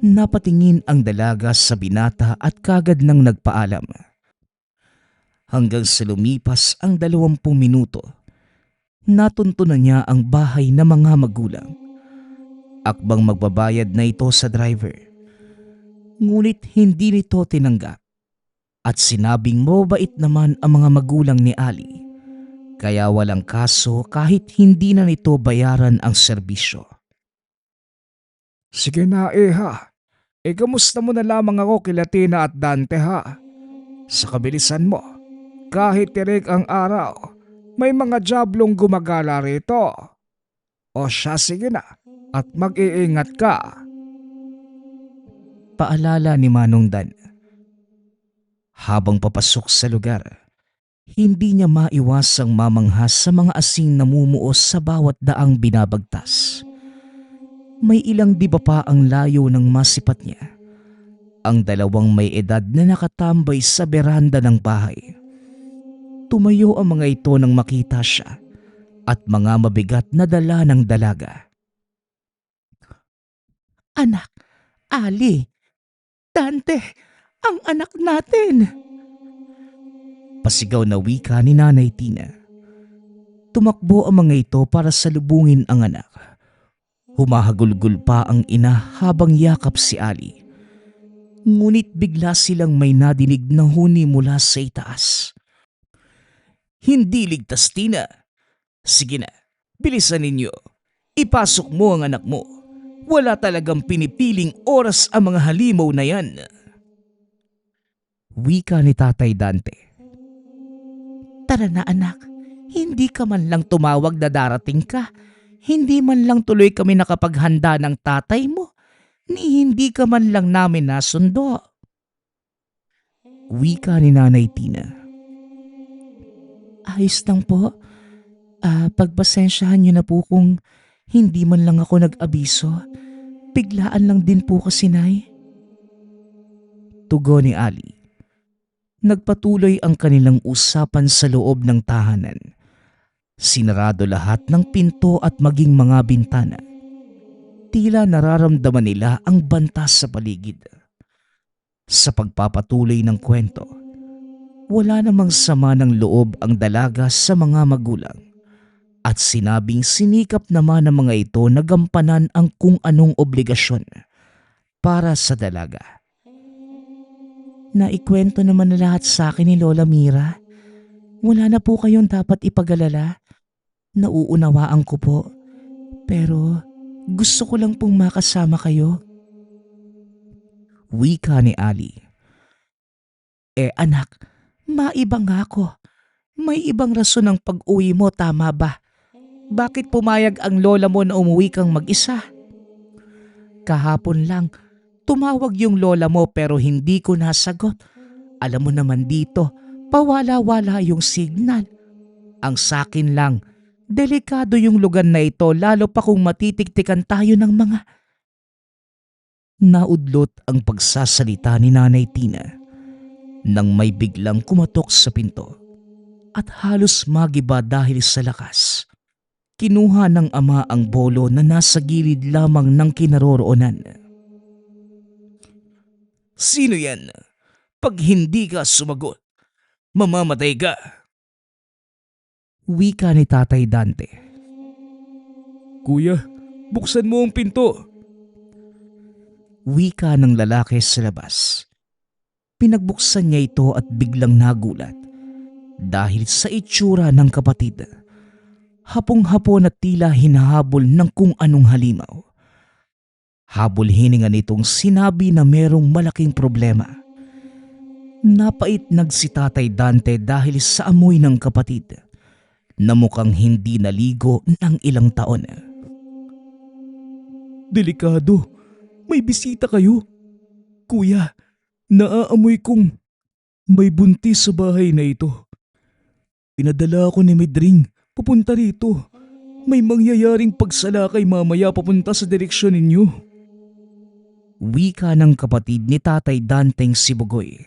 Napatingin ang dalaga sa binata at kagad nang nagpaalam. Hanggang sa lumipas ang 20 minuto, natuntunan niya ang bahay ng mga magulang. Akbang magbabayad na ito sa driver. Ngunit hindi nito tinanggap at sinabing mabait naman ang mga magulang ni Ali. Kaya walang kaso kahit hindi na nito bayaran ang serbisyo. Sige na ha. Kamusta mo na lamang ako kila Tina at Dante ha? Sa kabilisan mo, kahit tirik ang araw, may mga jablong gumagala rito. O siya sige na at mag-iingat ka. Paalala ni Manong Dan. Habang papasok sa lugar, hindi niya maiwasang mamanghas sa mga asing namumuo sa bawat daang binabagtas. May ilang di ba pa ang layo ng masipat niya. Ang dalawang may edad na nakatambay sa beranda ng bahay. Tumayo ang mga ito nang makita siya at mga mabigat na dala ng dalaga. Anak, Ali, Dante, ang anak natin! Pasigaw na wika ni Nanay Tina. Tumakbo ang mga ito para salubungin ang anak. Humahagulgul pa ang ina habang yakap si Ali. Ngunit bigla silang may nadinig na huni mula sa itaas. Hindi ligtas, Tina. Sige na, bilisan ninyo. Ipasok mo ang anak mo. Wala talagang pinipiling oras ang mga halimaw na yan. Wika ni Tatay Dante. Tara na anak, hindi ka man lang tumawag na darating ka. Hindi man lang tuloy kami nakapaghanda ng tatay mo. Ni hindi ka man lang namin nasundo. Wika ni Nanay Tina. Ayos lang po. Pagpasensyahan niyo na po kung hindi man lang ako nag-abiso. Biglaan lang din po kasi, Nay. Tugon ni Ali. Nagpatuloy ang kanilang usapan sa loob ng tahanan. Sinarado lahat ng pinto at maging mga bintana. Tila nararamdaman nila ang banta sa paligid. Sa pagpapatuloy ng kwento, wala namang sama ng loob ang dalaga sa mga magulang at sinabing sinikap naman ng mga ito na gampanan ang kung anong obligasyon para sa dalaga. Naikwento naman na lahat sa akin ni Lola Mira. Wala na po kayong dapat ipag-alala. Nauunawaan ko po. Pero gusto ko lang pong makasama kayo. Wika ni Ali. Anak, maiba nga ako. May ibang rason ang pag-uwi mo, tama ba? Bakit pumayag ang lola mo na umuwi kang mag-isa? Kahapon lang, tumawag yung lola mo pero hindi ko nasagot. Alam mo naman dito, pawala-wala yung signal. Ang sakin lang, delikado yung lugar na ito lalo pa kung matitiktikan tayo ng mga... Naudlot ang pagsasalita ni Nanay Tina nang may biglang kumatok sa pinto at halos magiba dahil sa lakas. Kinuha ng ama ang bolo na nasa gilid lamang ng kinaroroonan. Sino yan? Pag hindi ka sumagot, mamamatay ka. Wika ni Tatay Dante. Kuya, buksan mo ang pinto. Wika ng lalaki sa labas. Pinagbuksan niya ito at biglang nagulat dahil sa itsura ng kapatid. Hapong-hapon at tila hinahabol ng kung anong halimaw. Habol hininga nitong sinabi na merong malaking problema. Napait si Tatay Dante dahil sa amoy ng kapatid na mukhang hindi naligo ng ilang taon. Delikado. May bisita kayo. Kuya, naaamoy kong may buntis sa bahay na ito. Pinadala ako ni Medring papunta rito. May mangyayaring pagsalakay mamaya papunta sa direksyon ninyo. Wika ng kapatid ni Tatay Danteng si Bugoy.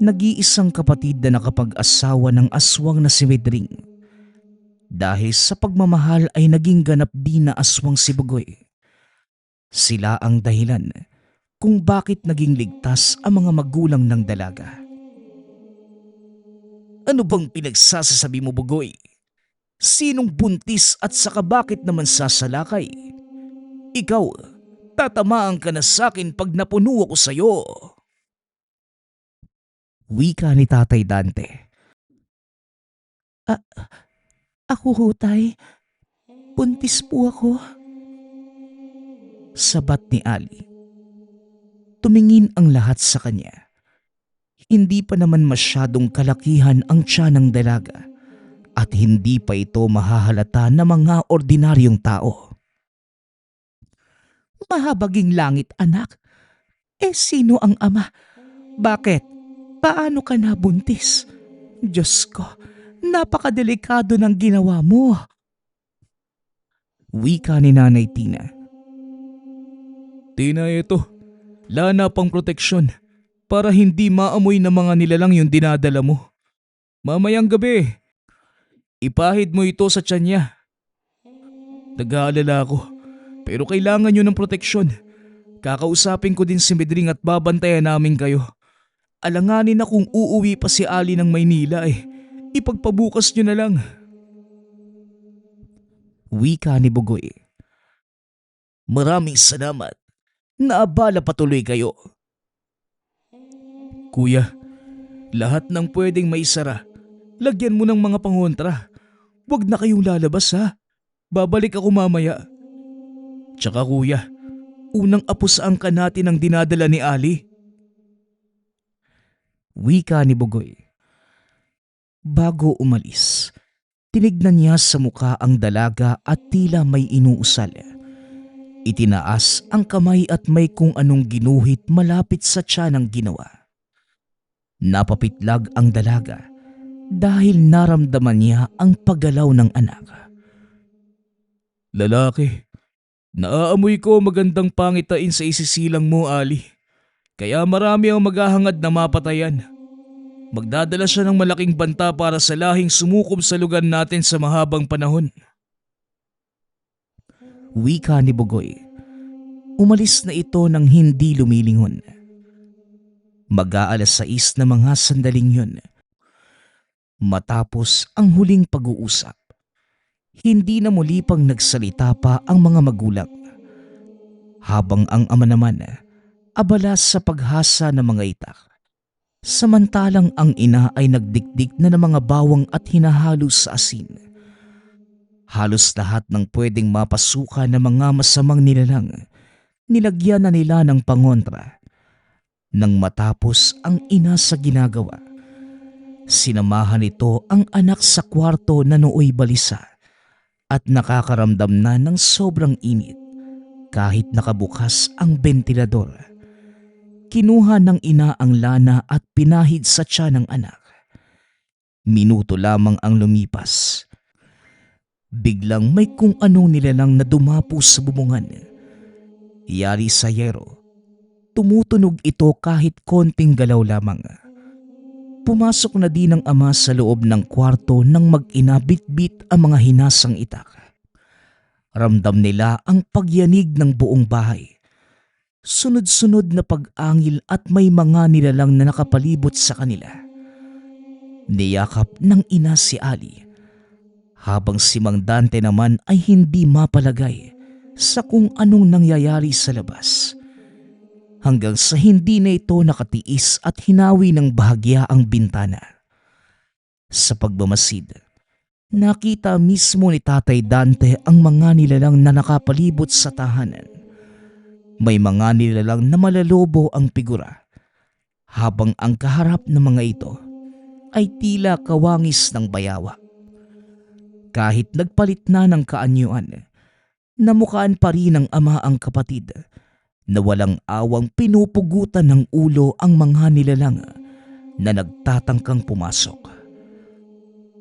Nag-iisang kapatid na nakapag-asawa ng aswang na si Medring. Dahil sa pagmamahal ay naging ganap din na aswang si Bugoy. Sila ang dahilan kung bakit naging ligtas ang mga magulang ng dalaga. Ano bang pinagsasasabi mo, Bugoy? Sinong buntis at saka bakit naman sasalakay? Ikaw, tatamaan ka na sakin pag napuno ako sa'yo. Wika ni Tatay Dante. Ako ho, Tay. Buntis po ako. Sabat ni Ali. Tumingin ang lahat sa kanya. Hindi pa naman masyadong kalakihan ang tiyan ng dalaga at hindi pa ito mahahalata na mga ordinaryong tao. Mahabaging langit, anak. Sino ang ama? Bakit? Paano ka nabuntis? Diyos ko, napakadelikado ng ginawa mo. Wika ni Nanay Tina. Tina, ito. Lana pang proteksyon para hindi maamoy ng mga nilalang yung dinadala mo. Mamayang gabi, ipahid mo ito sa tiyan niya. Nag-aalala ako, pero kailangan nyo ng proteksyon. Kakausapin ko din si Medring at babantayan namin kayo. Alanganin na kung uuwi pa si Ali ng Maynila ipagpabukas nyo na lang. Wika ni Bugoy. Maraming salamat. Naabala patuloy kayo. Kuya, lahat ng pwedeng maisara, lagyan mo ng mga pangontra. Huwag na kayong lalabas ha. Babalik ako mamaya. Tsaka kuya, unang apo sa angka natin ang dinadala ni Ali. Wika ni Bugoy. Bago umalis, tinignan niya sa muka ang dalaga at tila may inuusal. Itinaas ang kamay at may kung anong ginuhit malapit sa tiyan ng ginawa. Napapitlag ang dalaga dahil naramdaman niya ang paggalaw ng anak. Lalaki, naaamoy ko magandang pangitain sa isisilang mo, Ali. Kaya marami ang maghahangad na mapatayan. Magdadala siya ng malaking banta para sa lahing sumukob sa lugar natin sa mahabang panahon. Wika ni Bugoy. Umalis na ito nang hindi lumilingon. Mag-aalas 6 na mga sandaling yun. Matapos ang huling pag-uusap, hindi na muli pang nagsalita pa ang mga magulang. Habang ang ama naman, abala sa paghasa ng mga itak. Samantalang ang ina ay nagdikdik na ng mga bawang at hinahalo sa asin. Halos lahat ng pwedeng mapasukan ng mga masamang nilalang, nilagyan na nila ng pangontra. Nang matapos ang ina sa ginagawa, sinamahan nito ang anak sa kwarto na nooy balisa at nakakaramdam na ng sobrang init kahit nakabukas ang bentilador. Kinuha ng ina ang lana at pinahid sa tiyan ng anak. Minuto lamang ang lumipas. Biglang may kung anong nilalang na dumapo sa bubungan. Yari sa yero. Tumutunog ito kahit konting galaw lamang. Pumasok na din ang ama sa loob ng kwarto nang mag-ina bit-bit ang mga hinasang itak. Ramdam nila ang pagyanig ng buong bahay. Sunod-sunod na pag-angil at may mga nilalang na nakapalibot sa kanila. Niyakap ng ina si Ali, habang si Mang Dante naman ay hindi mapalagay sa kung anong nangyayari sa labas. Hanggang sa hindi na ito nakatiis at hinawi ng bahagya ang bintana. Sa pagmamasid, nakita mismo ni Tatay Dante ang mga nilalang na nakapalibot sa tahanan. May mga nilalang na malalobo ang figura, habang ang kaharap ng mga ito ay tila kawangis ng bayawa. Kahit nagpalit na ng kaanyuan, namukhaan pa rin ng ama ang kapatid na walang awang pinupugutan ng ulo ang mga nilalang na nagtatangkang pumasok.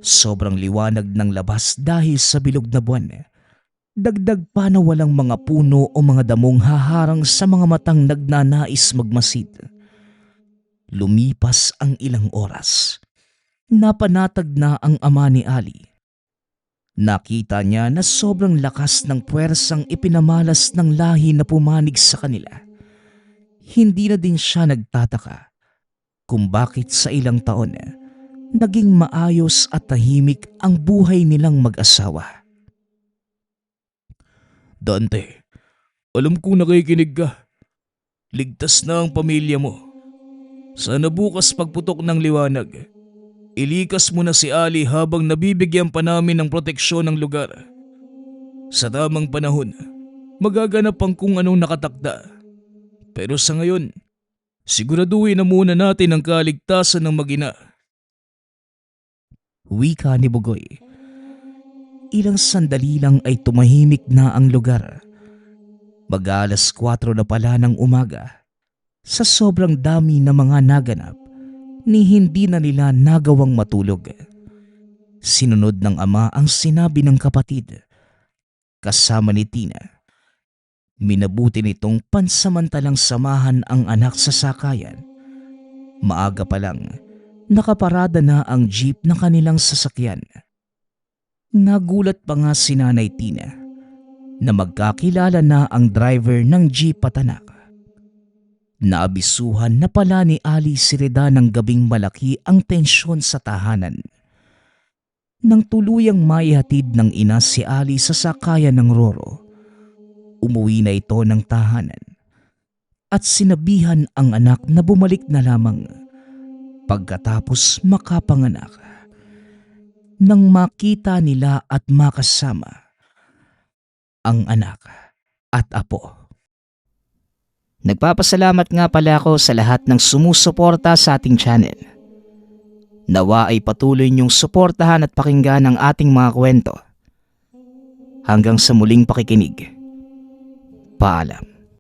Sobrang liwanag ng labas dahil sa bilog na buwan. Dagdag pa na walang mga puno o mga damong haharang sa mga matang nagnanais magmasid. Lumipas ang ilang oras. Napanatag na ang ama ni Ali. Nakita niya na sobrang lakas ng puwersang ipinamalas ng lahi na pumanig sa kanila. Hindi na din siya nagtataka kung bakit sa ilang taon naging maayos at tahimik ang buhay nilang mag-asawa. Dante, alam kong nakikinig ka. Ligtas na ang pamilya mo. Sana bukas pagputok ng liwanag, ilikas mo na si Ali habang nabibigyan pa namin ng proteksyon ng lugar. Sa tamang panahon, magaganap ang kung anong nakatakda. Pero sa ngayon, siguraduhin na muna natin ang kaligtasan ng mag-ina. Wika ni Bugoy. Ilang sandali lang ay tumahimik na ang lugar. Mag-alas 4 na pala ng umaga. Sa sobrang dami na mga naganap, ni hindi na nila nagawang matulog. Sinunod ng ama ang sinabi ng kapatid. Kasama ni Tina. Minabuti nitong pansamantalang samahan ang anak sa sakayan. Maaga pa lang, nakaparada na ang jeep na kanilang sasakyan. Nagulat pa nga si Nanay Tina na magkakilala na ang driver ng jeep at anak. Naabisuhan na pala ni Ali si Reda ng gabing malaki ang tensyon sa tahanan. Nang tuluyang maihatid ng ina si Ali sa sakayan ng Roro, umuwi na ito ng tahanan at sinabihan ang anak na bumalik na lamang pagkatapos makapanganak. Nang makita nila at makasama ang anak at apo. Nagpapasalamat nga pala ako sa lahat ng sumusuporta sa ating channel. Nawa ay patuloy niyong suportahan at pakinggan ang ating mga kwento. Hanggang sa muling pakikinig. Paalam.